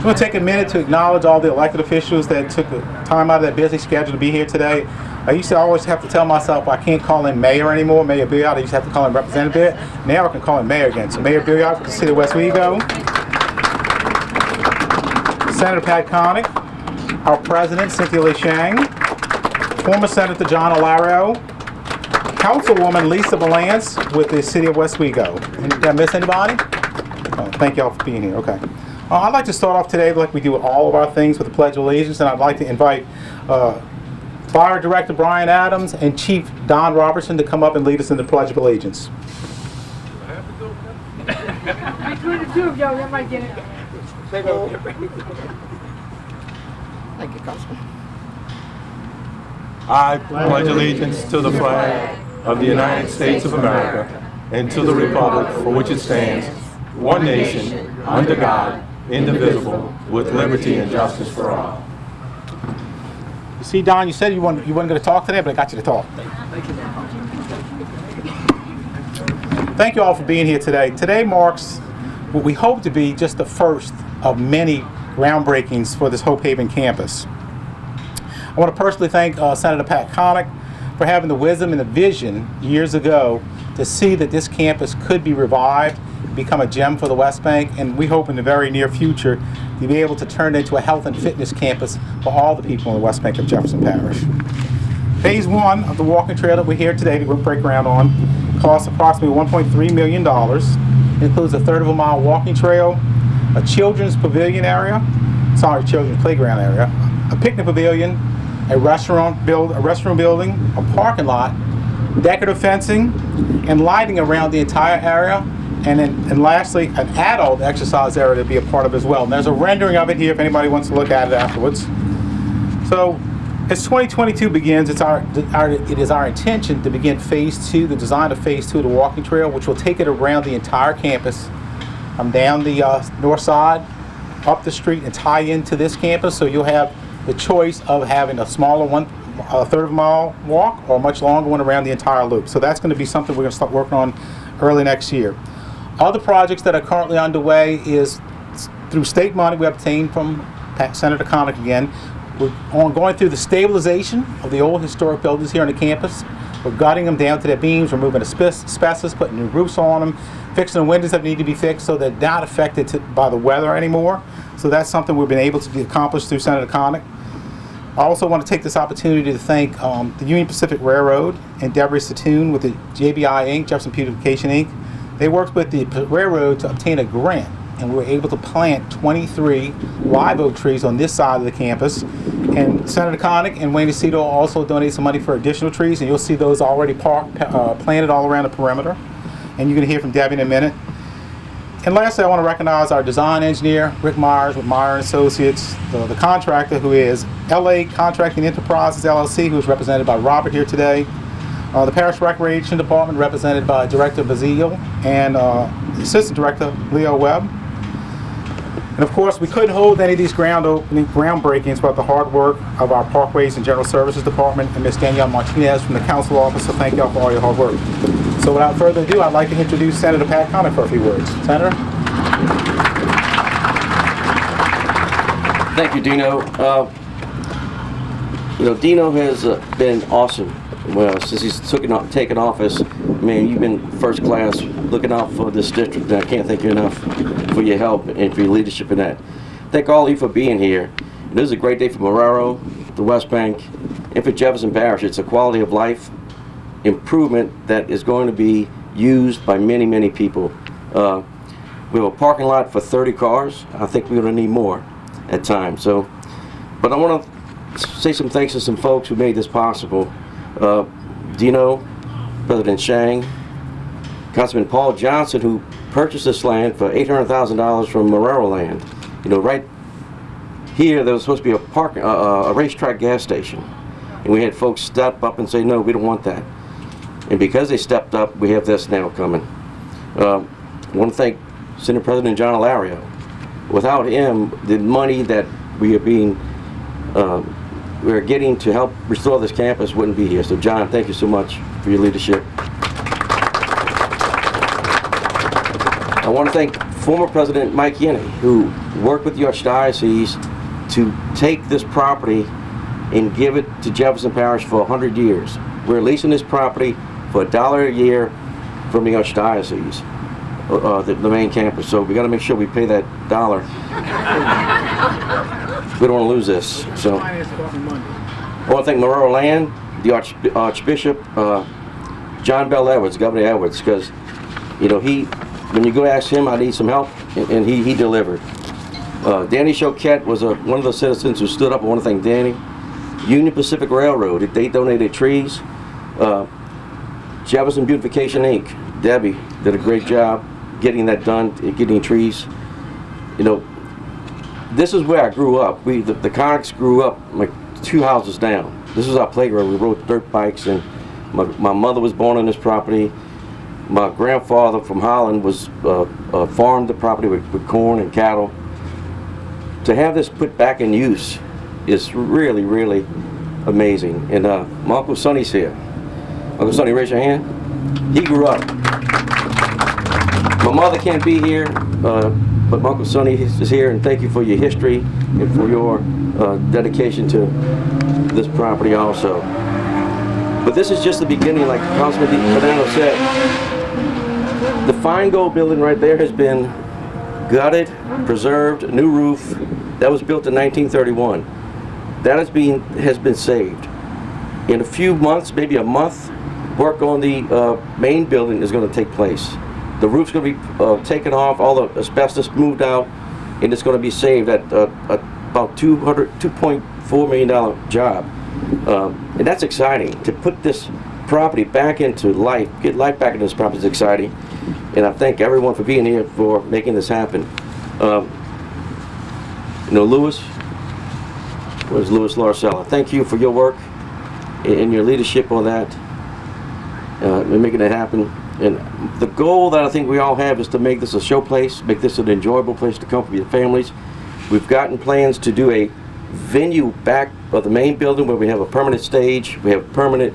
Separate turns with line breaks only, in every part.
want to take a minute to acknowledge all the elected officials that took the time out of their busy schedule to be here today. I used to always have to tell myself I can't call him mayor anymore, Mayor Billiard. I used to have to call him representative. Now I can call him mayor again. So Mayor Billiard from the city of Westwego. Senator Pat Connick, our president Cynthia Lee Shang, former Senator John Alario, Councilwoman Lisa Balance with the city of Westwego. Did I miss anybody? Oh, thank y'all for being here. Okay. I'd like to start off today like we do with all of our things with the Pledge of Allegiance, and I'd like to invite Fire Director Brian Adams and Chief Don Robertson to come up and lead us in the Pledge of Allegiance.
Between the two of y'all, that might get it.
Thank you, Councilman.
I pledge allegiance to the flag of the United States of America and to the republic for which it stands, one nation, under God, indivisible, with liberty and justice for all.
You see, Don, you said you weren't going to talk today, but I got you to talk. Thank you all for being here today. Today marks what we hope to be just the first of many groundbreakings for this Hope Haven campus. I want to personally thank Senator Pat Connick for having the wisdom and the vision years ago to see that this campus could be revived, become a gem for the West Bank, and we hope in the very near future to be able to turn it into a health and fitness campus for all the people in the West Bank of Jefferson Parish. Phase 1 of the walking trail that we're here today to break ground on costs approximately $1.3 million. It includes a third of a mile walking trail, a children's pavilion area, children's playground area, a picnic pavilion, a restroom building, a parking lot, decorative fencing, and lighting around the entire area, and lastly, an adult exercise area to be a part of as well. And there's a rendering of it here if anybody wants to look at it afterwards. So, as 2022 begins, it is our intention to begin Phase 2, the design of Phase 2 of the walking trail, which will take it around the entire campus, down the north side, up the street, and tie into this campus. So you'll have the choice of having a smaller third of a mile walk or a much longer one around the entire loop. So that's going to be something we're going to start working on early next year. Other projects that are currently underway is through state money we obtained from Senator Connick again. We're going through the stabilization of the old historic buildings here on the campus. We're gutting them down to their beams, removing asbestos, putting new roofs on them, fixing the windows that need to be fixed so they're not affected by the weather anymore. So that's something we've been able to accomplish through Senator Connick. I also want to take this opportunity to thank the Union Pacific Railroad and Deborah Satoon with the JBI Inc., Jefferson Beautification Inc. They worked with the railroad to obtain a grant, and we were able to plant 23 live oak trees on this side of the campus. And Senator Connick and Wayne DeCito also donated some money for additional trees, and you'll see those already planted all around the perimeter. And you're going to hear from Debbie in a minute. And lastly, I want to recognize our design engineer, Rick Myers with Meyer & Associates, the contractor who is LA Contracting Enterprises, LLC, who is represented by Robert here today, the Parish Recreation Department represented by Director Bazile and Assistant Director Leo Webb. And of course, we couldn't hold any of these groundbreakings without the hard work of our Parkways and General Services Department and Ms. Danielle Martinez from the Council Office, so thank y'all for all your hard work. So without further ado, I'd like to introduce Senator Pat Connick for a few words. Senator?
Thank you, Dino. Dino has been awesome. Well, since he's taken office, man, you've been first class looking out for this district, and I can't thank you enough for your help and for your leadership in that. Thank all of you for being here. This is a great day for Marrero, the West Bank, and for Jefferson Parish. It's a quality of life improvement that is going to be used by many, many people. We have a parking lot for 30 cars. I think we're going to need more at times. But I want to say some thanks to some folks who made this possible. Dino, President Shang, Councilman Paul Johnson, who purchased this land for $800,000 from Marrero Land. Right here there was supposed to be a racetrack gas station, and we had folks step up and say, no, we don't want that. And because they stepped up, we have this now coming. I want to thank Senate President John Alario. Without him, the money that we're getting to help restore this campus wouldn't be here. So John, thank you so much for your leadership. I want to thank former President Mike Yenny, who worked with the Archdiocese to take this property and give it to Jefferson Parish for 100 years. We're leasing this property for $1 a year from the Archdiocese, the main campus. So we got to make sure we pay that $1. We don't want to lose this. So I want to thank Marrero Land, the Archbishop, John Bell Edwards, Governor Edwards, because when you go ask him, I need some help, and he delivered. Danny Choquette was one of the citizens who stood up. I want to thank Danny. Union Pacific Railroad, they donated trees. Jefferson Beautification Inc., Debbie did a great job getting that done, getting trees. This is where I grew up. The Connicks grew up like 2 houses down. This was our playground. We rode dirt bikes, and my mother was born on this property. My grandfather from Holland was farmed the property with corn and cattle. To have this put back in use is really, really amazing. And my Uncle Sonny's here. Uncle Sonny, raise your hand. He grew up. My mother can't be here, but my Uncle Sonny is here, and thank you for your history and for your dedication to this property also. But this is just the beginning, like Councilman Fernando said. The Feingold building right there has been gutted, preserved, a new roof. That was built in 1931. That has been saved. In a few months, maybe a month, work on the main building is going to take place. The roof's going to be taken off, all the asbestos moved out, and it's going to be saved at about $2.4 million job. And that's exciting. To put this property back into life, get life back into this property is exciting. And I thank everyone for being here for making this happen. Louis, where's Louis Larcella? Thank you for your work and your leadership on that, and making it happen. And the goal that I think we all have is to make this a show place, make this an enjoyable place to come for your families. We've gotten plans to do a venue back of the main building where we have a permanent stage. We have permanent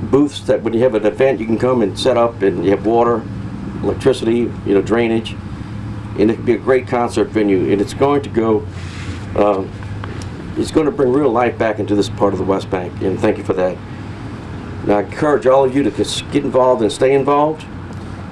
booths that when you have an event you can come and set up, and you have water, electricity, drainage, and it can be a great concert venue. And it's going to go, it's going to bring real life back into this part of the West Bank, and thank you for that. And I encourage all of you to get involved and stay involved.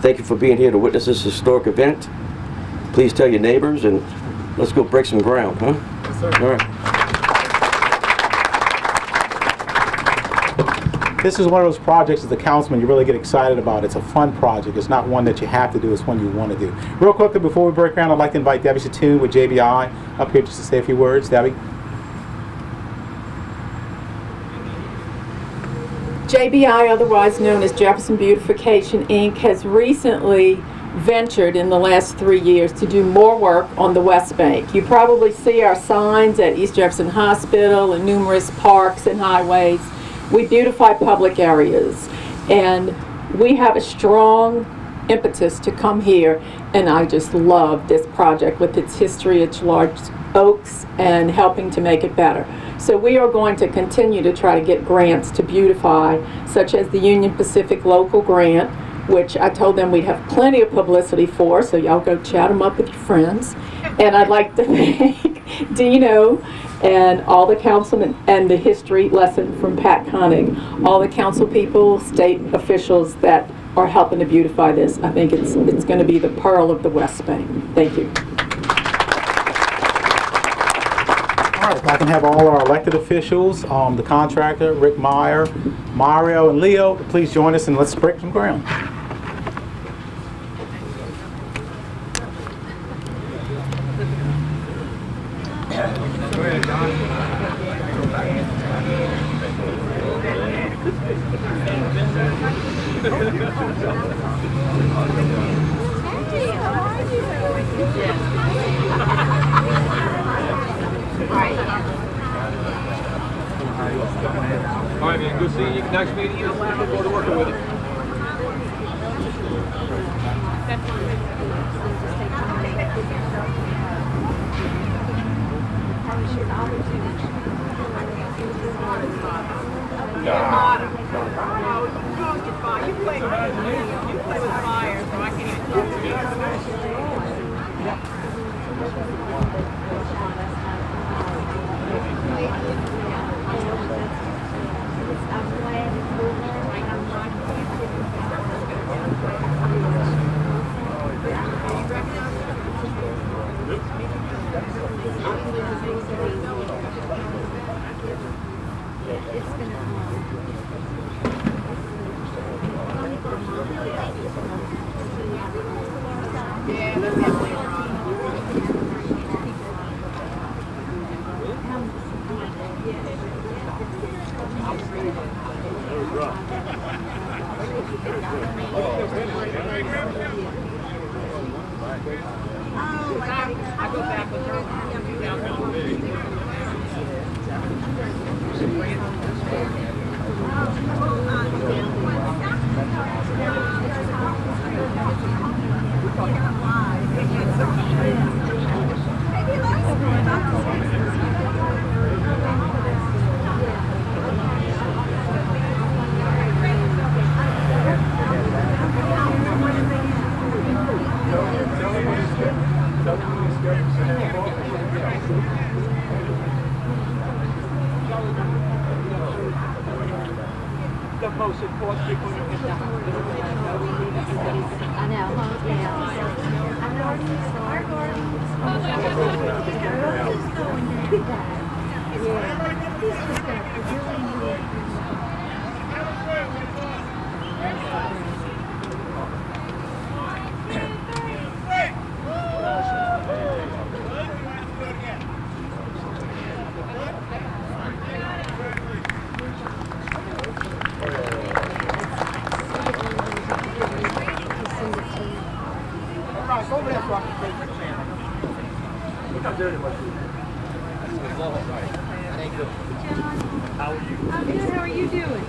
Thank you for being here to witness this historic event. Please tell your neighbors, and let's go break some ground, huh?
Yes, sir.
All right.
This is one of those projects as a councilman you really get excited about. It's a fun project. It's not one that you have to do. It's one you want to do. Real quickly, before we break ground, I'd like to invite Debbie Satoon with JBI up here just to say a few words. Debbie?
JBI, otherwise known as Jefferson Beautification Inc., has recently ventured in the last 3 years to do more work on the West Bank. You probably see our signs at East Jefferson Hospital and numerous parks and highways. We beautify public areas, and we have a strong impetus to come here, and I just love this project with its history, its large oaks, and helping to make it better. So we are going to continue to try to get grants to beautify, such as the Union Pacific local grant, which I told them we'd have plenty of publicity for, so y'all go chat them up with your friends. And I'd like to thank Dino and all the councilmen, and the history lesson from Pat Koenig, all the council people, state officials that are helping to beautify this. I think it's going to be the pearl of the West Bank. Thank you.
All right, if I can have all our elected officials, the contractor, Rick Meyer, Mario, and Leo, please join us and let's break some ground.
All right, man. Good seeing you. Next meeting, you. Look forward to working with you.
You play with fire, so I can't even talk to you.
The most important people in the
I know, huh?
How are you?
I'm good, how are you doing?